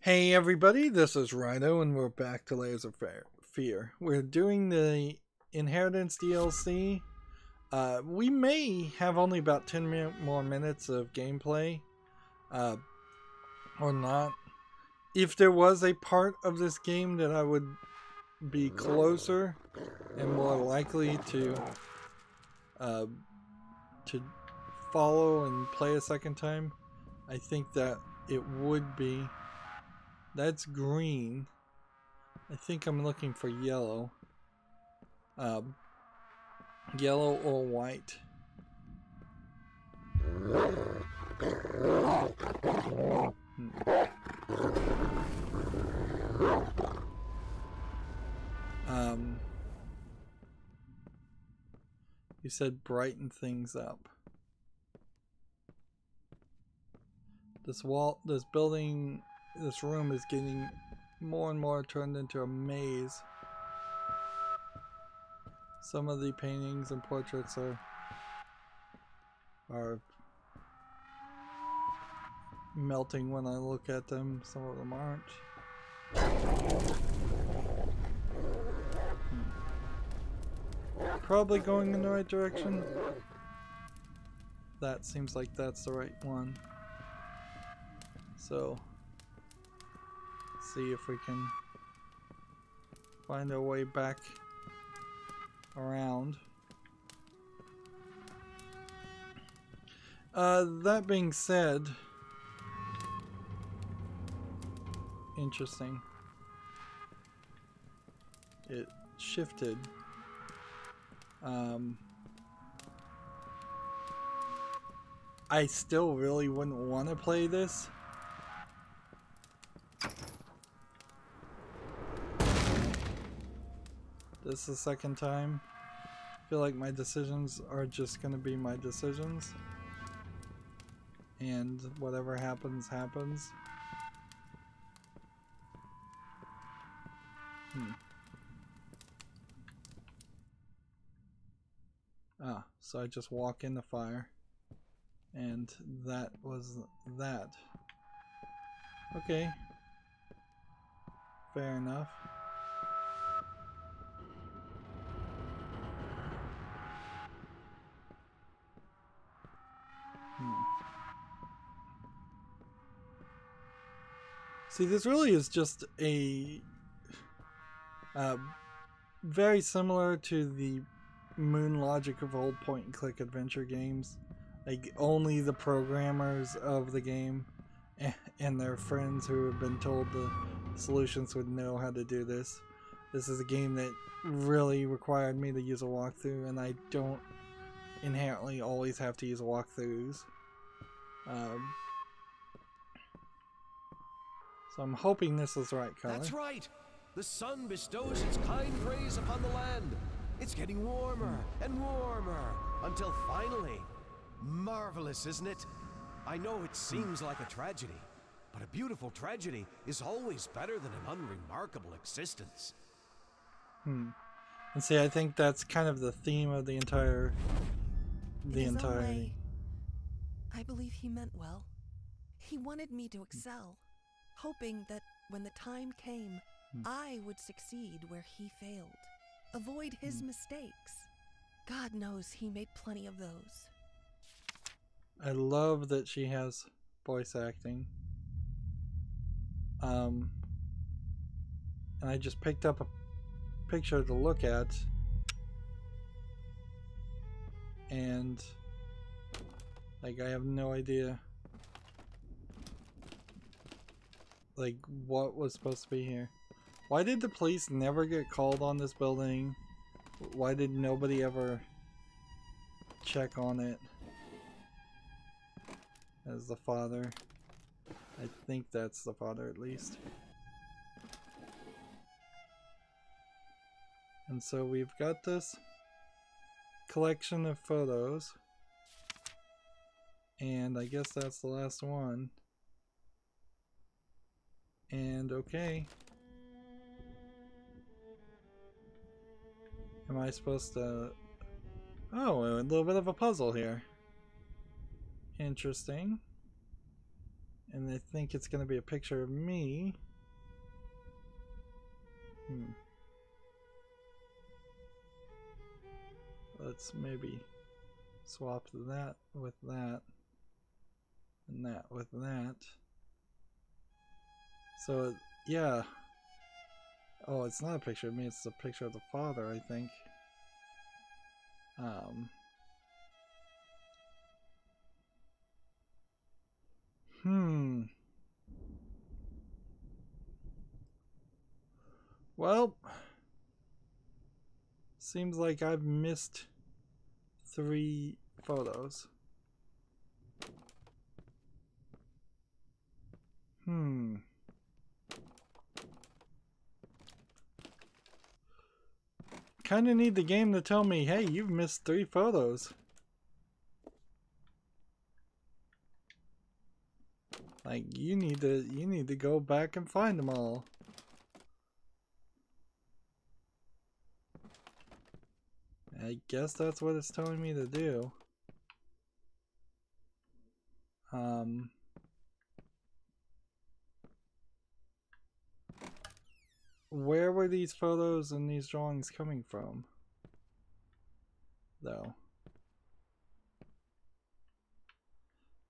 Hey everybody, this is Rydo and we're back to Layers of Fear. We're doing the Inheritance DLC. We may have only about 10 more minutes of gameplay, or not. If there was a part of this game that I would be closer and more likely to follow and play a second time, I think that it would be. That's green. I think I'm looking for yellow. Yellow or white. You said brighten things up. This building, this room is getting more and more turned into a maze. Some of the paintings and portraits are melting when I look at them. Some of them aren't. Probably going in the right direction. That seems like that's the right one. So, see if we can find our way back around. That being said, interesting. It shifted. I still really wouldn't want to play this. This is the second time. I feel like my decisions are just gonna be my decisions. And whatever happens, happens. So I just walk in the fire. And that was that. Okay. Fair enough. See, this really is just a very similar to the moon logic of old point-and-click adventure games. Like, only the programmers of the game and their friends who have been told the solutions would know how to do this. This is a game that really required me to use a walkthrough, and I don't inherently always have to use walkthroughs. So I'm hoping this is the right color. That's right! The sun bestows its kind rays upon the land. It's getting warmer and warmer until finally... Marvelous, isn't it? I know it seems like a tragedy, but a beautiful tragedy is always better than an unremarkable existence. And see, I think that's kind of the theme of the entire... I believe he meant well. He wanted me to excel, hoping that when the time came, I would succeed where he failed. Avoid his mistakes. God knows he made plenty of those. I love that she has voice acting. And I just picked up a picture to look at. And like, I have no idea like what was supposed to be here. Why did the police never get called on this building? Why did nobody ever check on it? As the father. I think that's the father at least. And so we've got this collection of photos. And I guess that's the last one. And okay. Am I supposed to... Oh, a little bit of a puzzle here. Interesting. And I think it's going to be a picture of me. Let's maybe swap that with that. And that with that. So, yeah. Oh, it's not a picture of me, it's a picture of the father, I think. Well, seems like I've missed 3 photos. Kinda need the game to tell me, hey, you've missed 3 photos. Like, you need to go back and find them all. I guess that's what it's telling me to do. Where were these photos and these drawings coming from, though?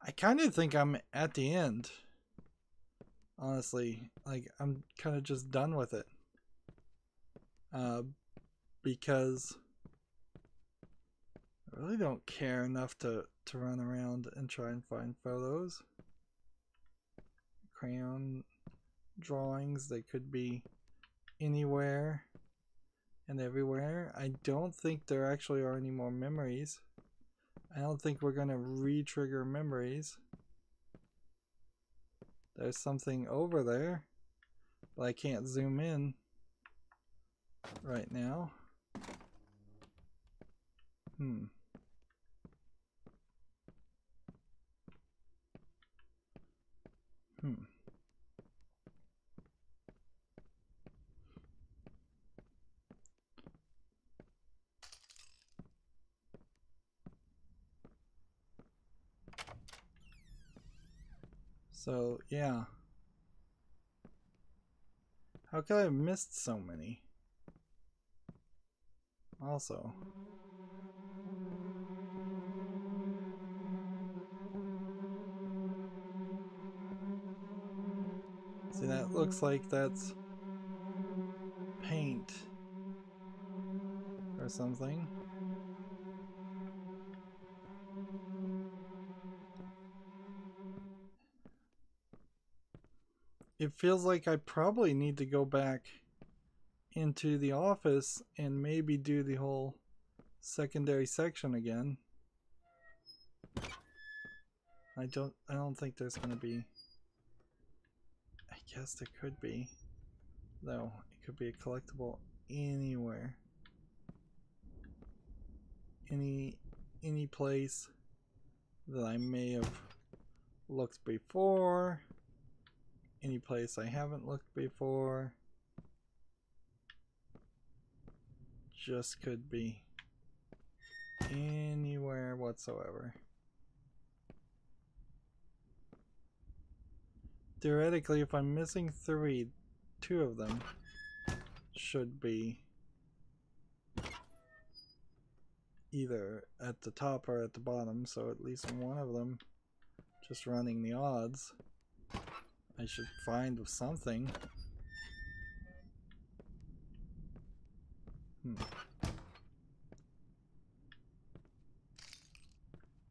I kind of think I'm at the end, honestly. Like, I'm kind of just done with it. Because I really don't care enough to run around and try and find photos. Crayon drawings, they could be anywhere and everywhere. I don't think there actually are any more memories. I don't think we're gonna re-trigger memories. There's something over there, but I can't zoom in right now. So, yeah. How could I have missed so many? Also. See, that looks like that's paint or something. It feels like I probably need to go back into the office and maybe do the whole secondary section again. I don't think there's gonna be. I guess there could be, though. It could be a collectible anywhere, any place that I may have looked before, any place I haven't looked before. Just could be anywhere whatsoever. Theoretically, if I'm missing 3, 2 of them should be either at the top or at the bottom, so at least one of them, just running the odds, I should find something.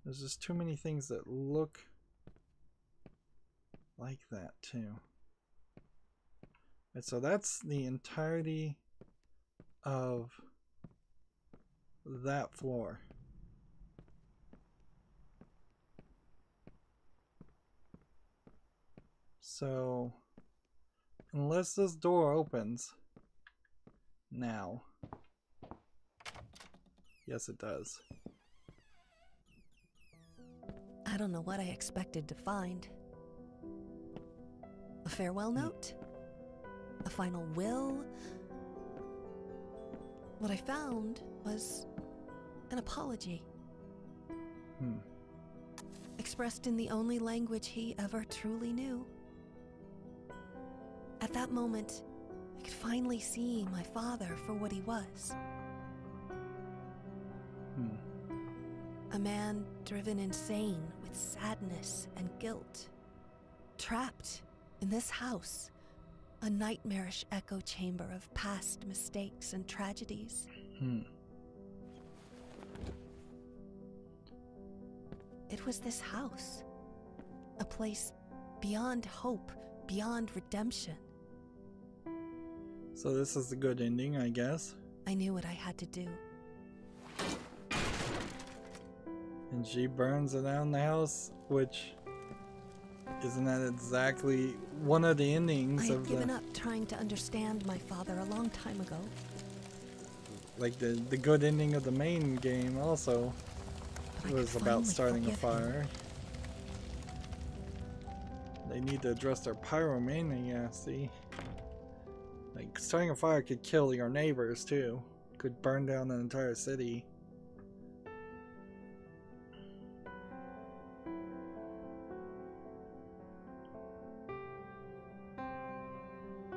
There's just too many things that look like that too. And so that's the entirety of that floor. So unless this door opens now. Yes, it does. I don't know what I expected to find. A farewell note? A final will? What I found was an apology. expressed in the only language he ever truly knew. At that moment, I could finally see my father for what he was. A man driven insane with sadness and guilt. Trapped in this house, a nightmarish echo chamber of past mistakes and tragedies. It was this house, a place beyond hope, beyond redemption. So this is the good ending, I guess. I knew what I had to do. And she burns it down the house, which isn't that exactly one of the endings I of had given up trying to understand my father a long time ago. Like the good ending of the main game also was about starting a fire. They need to address their pyromania, see? Like, starting a fire could kill your neighbors too. Could burn down an entire city.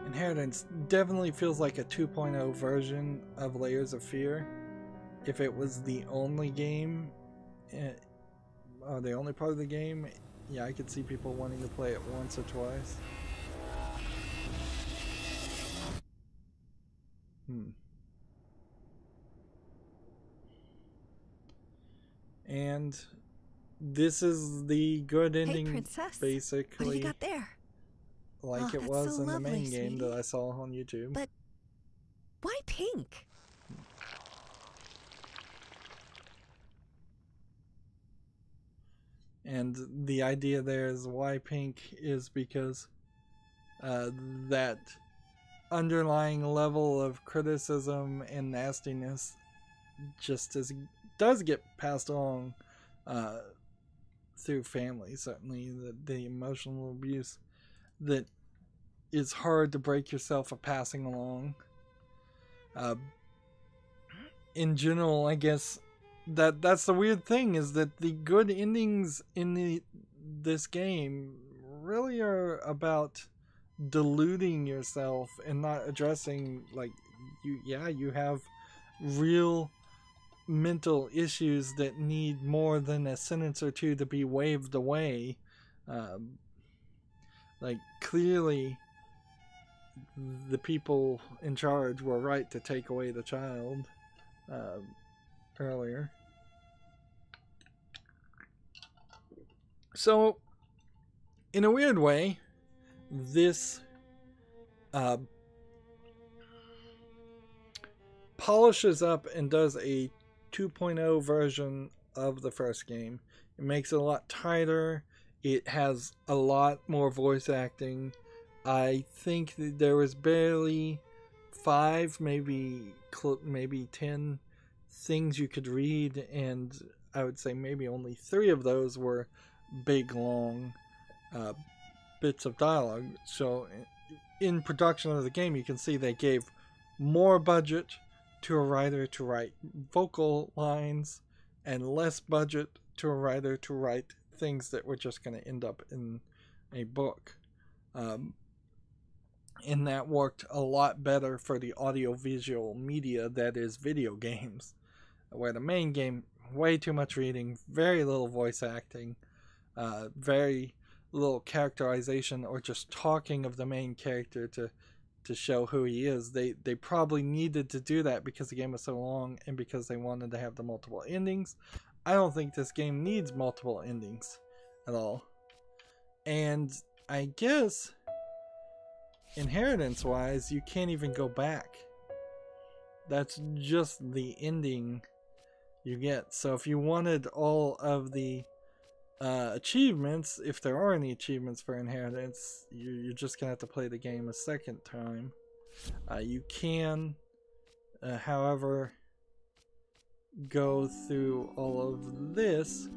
Inheritance definitely feels like a 2.0 version of Layers of Fear. If it was the only game, or the only part of the game, yeah, I could see people wanting to play it once or twice. And this is the good ending, hey, Princess. basically. What have you got there? Like it was in the main game that I saw on YouTube. But why pink? And the idea there is why pink is because that underlying level of criticism and nastiness just does get passed along through family. Certainly the emotional abuse that is hard to break yourself of passing along. In general, I guess that's the weird thing, is that the good endings in this game really are about deluding yourself and not addressing, like, you have real mental issues that need more than a sentence or two to be waved away. Like, clearly the people in charge were right to take away the child earlier. So, in a weird way, this polishes up and does a 2.0 version of the first game. It makes it a lot tighter. It has a lot more voice acting. I think that there was barely 5, maybe 10 things you could read, and I would say maybe only 3 of those were big, long bits of dialogue. So in production of the game, you can see they gave more budget to a writer to write vocal lines and less budget to a writer to write things that were just going to end up in a book. And that worked a lot better for the audiovisual media that is video games, where the main game, way too much reading, very little voice acting, very little characterization or just talking of the main character to show who he is. They probably needed to do that because the game was so long and because they wanted to have the multiple endings. I don't think this game needs multiple endings at all. And I guess inheritance wise, you can't even go back. That's just the ending you get. So if you wanted all of the achievements, if there are any achievements for inheritance, you're just gonna have to play the game a second time. You can however go through all of this,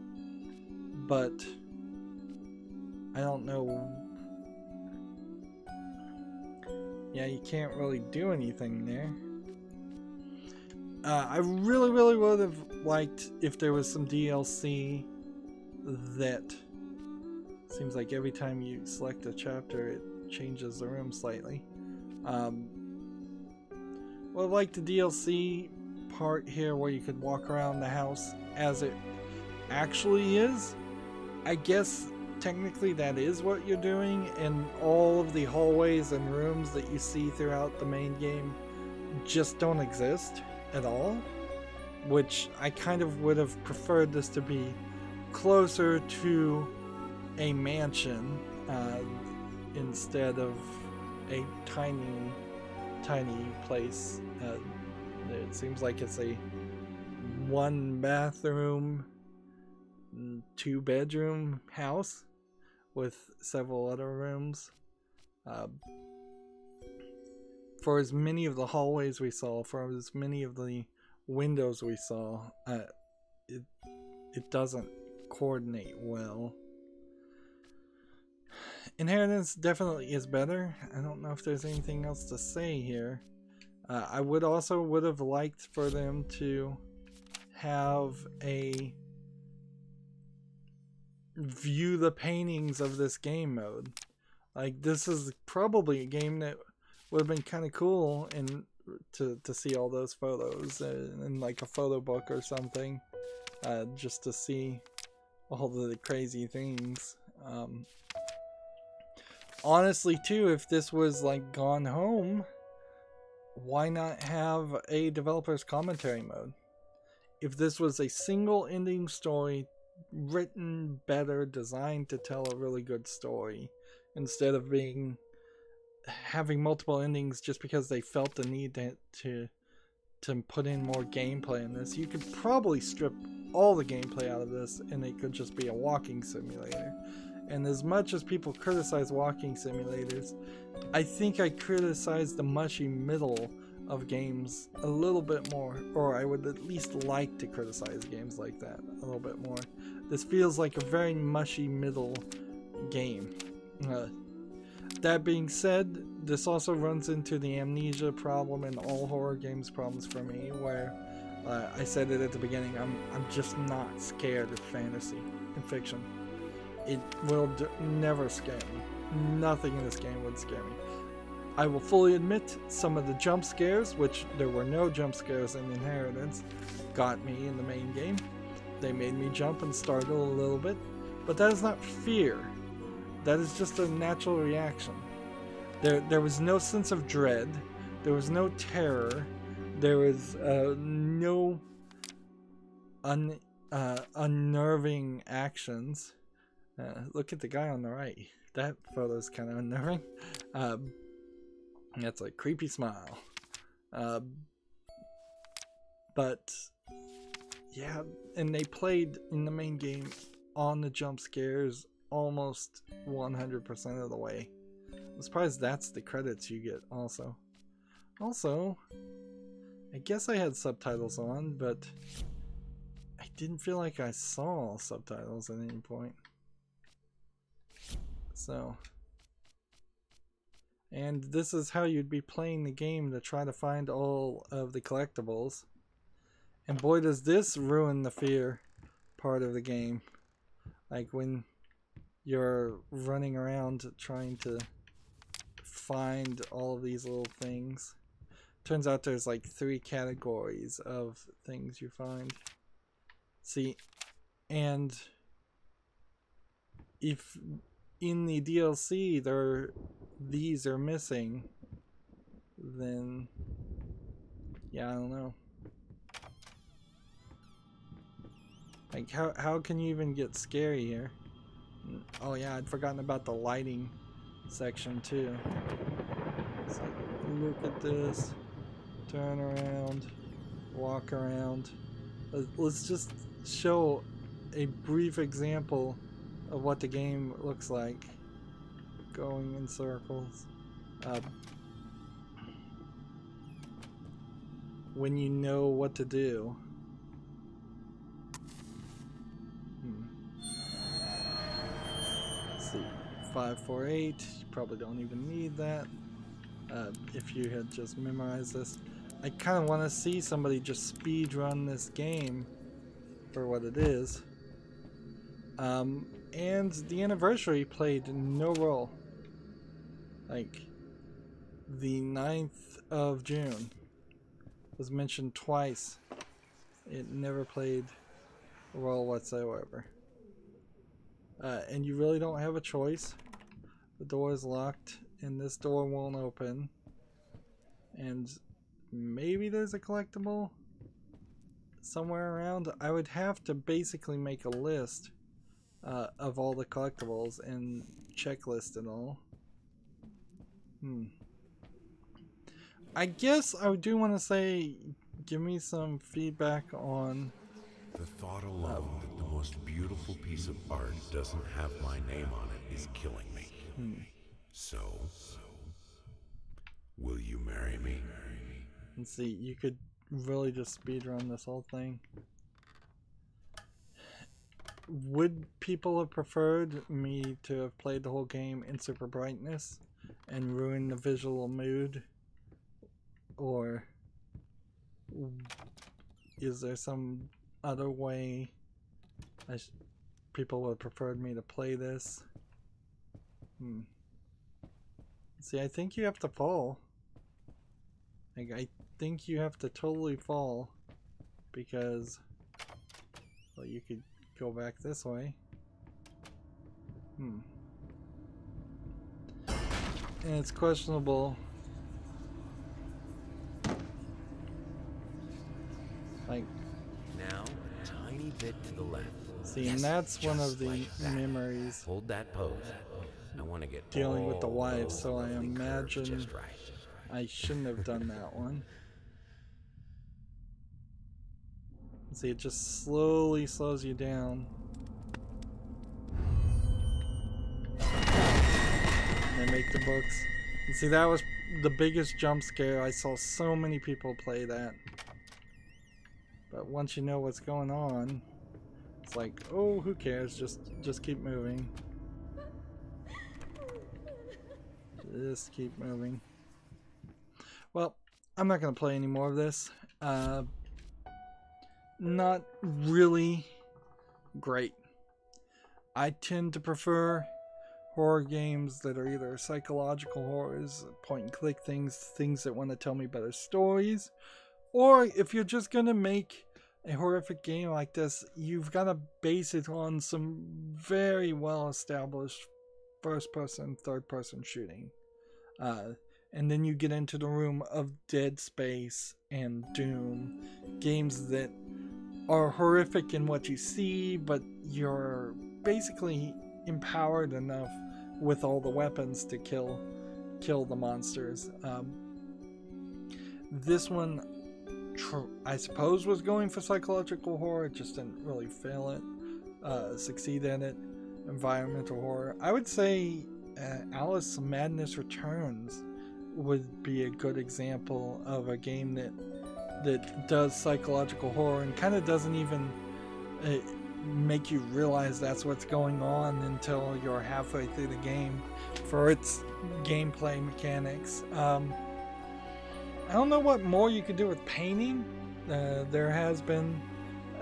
but I don't know. Yeah, you can't really do anything there. I really would have liked if there was some DLC that Seems like every time you select a chapter, it changes the room slightly. Well, like the DLC part here where you could walk around the house as it actually is, I guess technically that is what you're doing, and all of the hallways and rooms that you see throughout the main game just don't exist at all, which I kind of would have preferred this to be closer to a mansion instead of a tiny place. It seems like it's a 1 bathroom, 2 bedroom house with several other rooms. For as many of the hallways we saw, for as many of the windows we saw, it doesn't coordinate well. Inheritance definitely is better. I don't know if there's anything else to say here. I would have liked for them to have a view the paintings of this game mode. Like, this is probably a game that would have been kind of cool and to see all those photos in like a photo book or something, just to see all the crazy things. Honestly too, if this was like Gone Home, why not have a developer's commentary mode? If this was a single ending story, written better, designed to tell a really good story, instead of having multiple endings just because they felt the need to put in more gameplay in this, you could probably strip all the gameplay out of this and it could just be a walking simulator. And as much as people criticize walking simulators, I think I criticize the mushy middle of games a little bit more, or I would at least like to criticize games like that a little bit more. This feels like a very mushy middle game. That being said, this also runs into the amnesia problem and all horror games problems for me, where I said it at the beginning, I'm just not scared of fantasy and fiction. It will never scare me. Nothing in this game would scare me. I will fully admit some of the jump scares, which there were no jump scares in Inheritance, got me in the main game. They made me jump and startle a little bit, but that is not fear. That is just a natural reaction. There was no sense of dread. There was no terror. There was no unnerving actions. Look at the guy on the right. That photo's kind of unnerving. That's a creepy smile. But yeah, and they played in the main game on the jump scares almost 100% of the way. I'm surprised that's the credits you get also. Also, I guess I had subtitles on, but I didn't feel like I saw subtitles at any point. So, and this is how you'd be playing the game to try to find all of the collectibles. And boy, does this ruin the fear part of the game. Like when you're running around trying to find all of these little things. Turns out there's like 3 categories of things you find. See, and if in the DLC these are missing, then yeah, I don't know. Like how can you even get scary here? Oh yeah, I'd forgotten about the lighting section too. So look at this, turn around, walk around. Let's just show a brief example of what the game looks like going in circles. When you know what to do. Let's see, 548, you probably don't even need that if you had just memorized this. I kind of want to see somebody just speed run this game for what it is. and the anniversary played no role. Like, the 9th of June was mentioned twice. It never played a role whatsoever. And you really don't have a choice. The door is locked, and this door won't open. And maybe there's a collectible somewhere around. I would have to basically make a list of all the collectibles and checklist and all. I guess I do want to say, give me some feedback on the thought alone that the most beautiful piece of art doesn't have my name on it is killing me. So, will you marry me? Let's see, you could really just speedrun this whole thing. Would people have preferred me to have played the whole game in super brightness and ruin the visual mood? Or is there some other way people would have preferred me to play this? See, I think you have to fall. Like, I think you have to totally fall, because, well, you could go back this way. And it's questionable. Like, now a tiny bit to the left. See, and that's one of the memories. Hold that pose. I want to get dealing with the wife, so I imagine I shouldn't have done that one. See, it just slowly slows you down. And they make the books. And see, that was the biggest jump scare. I saw so many people play that. But once you know what's going on, it's like, oh, who cares? Just keep moving. Just keep moving. Well, I'm not going to play any more of this. Not really great. I tend to prefer horror games that are either psychological horrors, point and click things that want to tell me better stories, or if you're just going to make a horrific game like this, you've got to base it on some very well established first person, third person shooting. And then you get into the room of Dead Space and Doom, games that are horrific in what you see, but you're basically empowered enough with all the weapons to kill the monsters. This one, I suppose, was going for psychological horror. It just didn't really succeed in it. Environmental horror. I would say Alice Madness Returns would be a good example of a game that does psychological horror and kind of doesn't even make you realize that's what's going on until you're halfway through the game for its gameplay mechanics. I don't know what more you could do with painting. There has been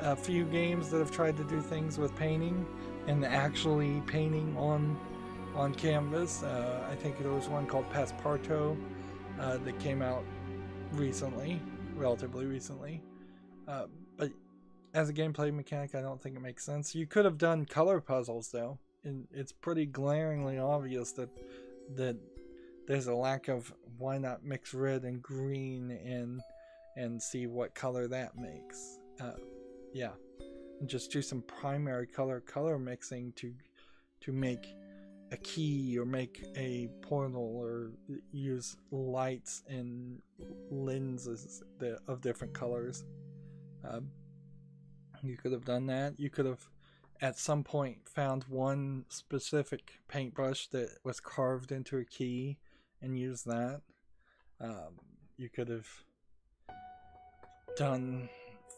a few games that have tried to do things with painting and actually painting on canvas. I think there was one called Passepartout that came out recently, relatively recently. But as a gameplay mechanic, I don't think it makes sense. You could have done color puzzles though, and it's pretty glaringly obvious that there's a lack of why not mix red and green and see what color that makes. Yeah, and just do some primary color mixing to make a key or make a portal or use lights and lenses of different colors. You could have done that. You could have at some point found one specific paintbrush that was carved into a key and used that. You could have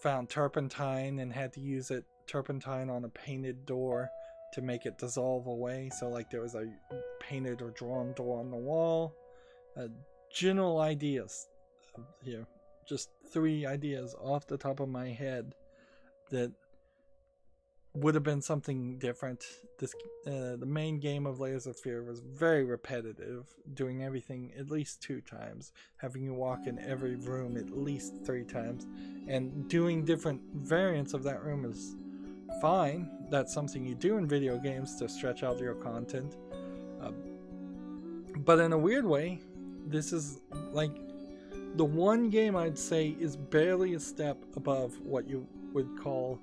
found turpentine and had to use turpentine on a painted door to make it dissolve away. So like there was a painted or drawn door on the wall. General ideas here. Just 3 ideas off the top of my head that would have been something different. This the main game of Layers of Fear was very repetitive, doing everything at least 2 times, having you walk in every room at least 3 times, and doing different variants of that room is fine. That's something you do in video games to stretch out your content. But in a weird way, this is like the one game I'd say is barely a step above what you would call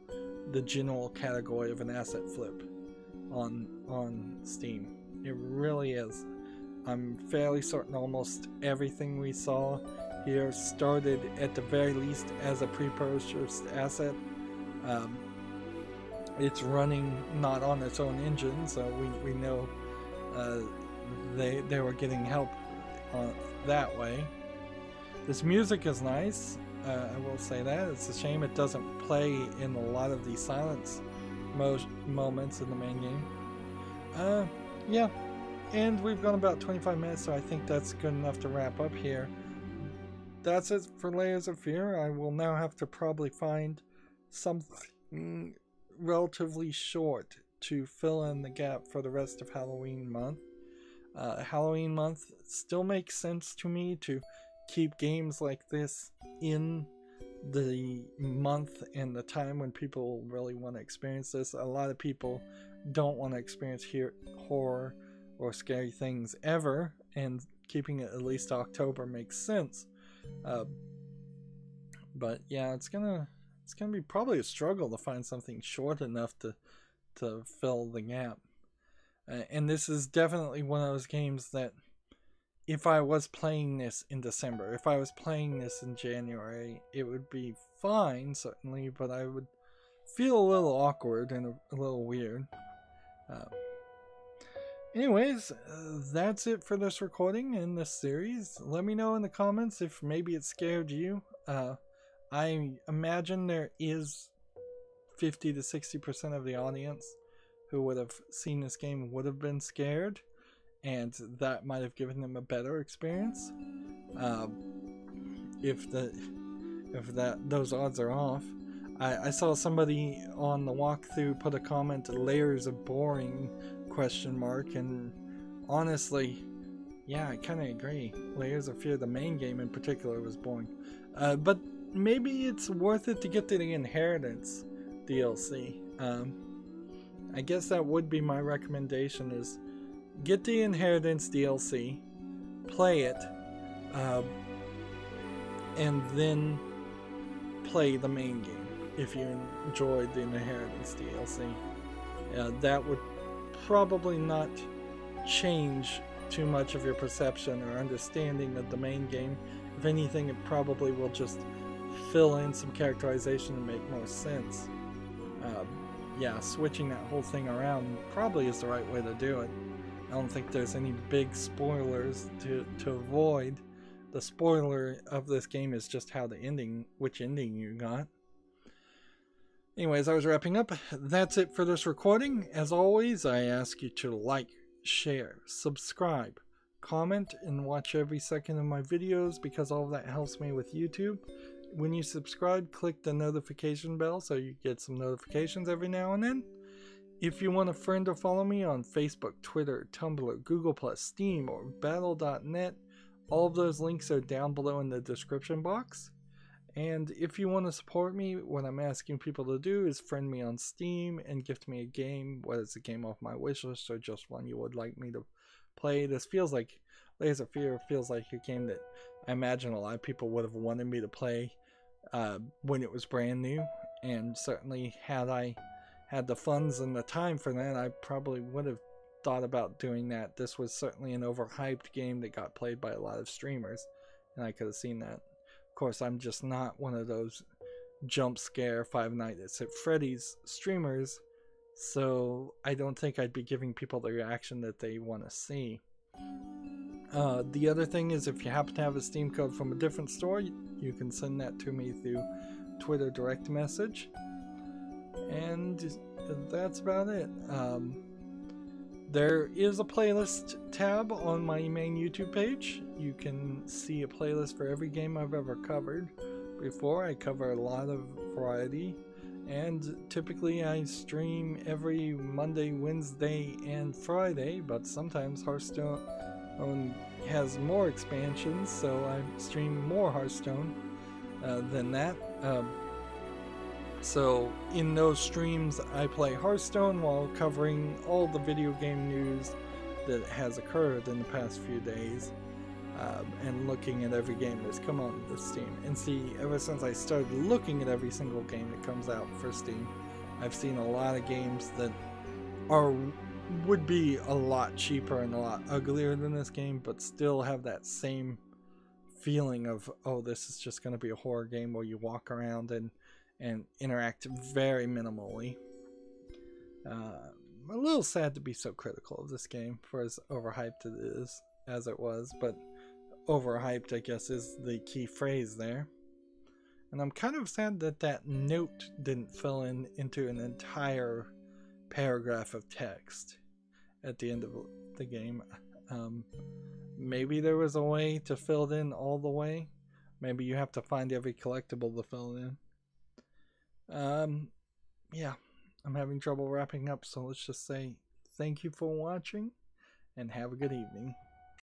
the general category of an asset flip on Steam. It really is. I'm fairly certain almost everything we saw here started at the very least as a pre-purchased asset. It's running not on its own engine, so we know they were getting help that way. This music is nice. I will say that. It's a shame it doesn't play in a lot of the silence moments in the main game. Yeah, and we've gone about 25 minutes, so I think that's good enough to wrap up here. That's it for Layers of Fear. I will now have to probably find something relatively short to fill in the gap for the rest of Halloween month. Halloween month still makes sense to me to keep games like this in the month and the time when people really want to experience this. A lot of people don't want to experience horror or scary things ever, and keeping it at least October makes sense. But yeah, it's gonna be probably a struggle to find something short enough to fill the gap. And this is definitely one of those games that if I was playing this in December, if I was playing this in January, it would be fine, certainly, but I would feel a little awkward and a little weird. Anyways, that's it for this recording in this series. Let me know in the comments if maybe it scared you. I imagine there is 50 to 60% of the audience who would have seen this game would have been scared, and that might have given them a better experience. If those odds are off. I saw somebody on the walkthrough put a comment, "Layers of boring?" ? And honestly, yeah, I kind of agree. Layers of Fear, the main game in particular, was boring. But maybe it's worth it to get to the Inheritance DLC. I guess that would be my recommendation, is get the Inheritance DLC, play it, and then play the main game if you enjoyed the Inheritance DLC. That would probably not change too much of your perception or understanding of the main game. If anything, it probably will just fill in some characterization and make more sense. Yeah, switching that whole thing around probably is the right way to do it. I don't think there's any big spoilers to avoid. The spoiler of this game is just which ending you got. Anyways, I was wrapping up. That's it for this recording. As always, I ask you to like, share, subscribe, comment, and watch every second of my videos, because all of that helps me with YouTube. When you subscribe, click the notification bell so you get some notifications every now and then. If you want a friend or follow me on Facebook, Twitter, Tumblr, Google+, Steam, or Battle.net, all of those links are down below in the description box. And if you want to support me, what I'm asking people to do is friend me on Steam and gift me a game, whether it's a game off my wishlist or just one you would like me to play. This feels like, Layers of Fear feels like a game that I imagine a lot of people would have wanted me to play when it was brand new, and certainly had I had the funds and the time for that, I probably would have thought about doing that. This was certainly an overhyped game that got played by a lot of streamers, and I could have seen that. Of course, I'm just not one of those jump scare Five Nights at Freddy's streamers, so I don't think I'd be giving people the reaction that they want to see. The other thing is, if you happen to have a Steam code from a different store, you can send that to me through Twitter direct message. And that's about it. There is a playlist tab on my main YouTube page. You can see a playlist for every game I've ever covered before. I cover a lot of variety, And typically I stream every Monday, Wednesday, and Friday, but sometimes Hearthstone has more expansions, so I stream more Hearthstone than that. So in those streams I play Hearthstone while covering all the video game news that has occurred in the past few days, and looking at every game that's come on the Steam. And see, ever since I started looking at every single game that comes out for Steam, I've seen a lot of games that would be a lot cheaper and a lot uglier than this game, but still have that same feeling of, oh, this is just going to be a horror game where you walk around and interact very minimally. I'm a little sad to be so critical of this game for as overhyped as it was, but overhyped, I guess, is the key phrase there. And I'm kind of sad that that note didn't fill into an entire paragraph of text at the end of the game. Maybe there was a way to fill it in all the way. Maybe you have to find every collectible to fill it in. Yeah, I'm having trouble wrapping up, so let's just say thank you for watching and have a good evening.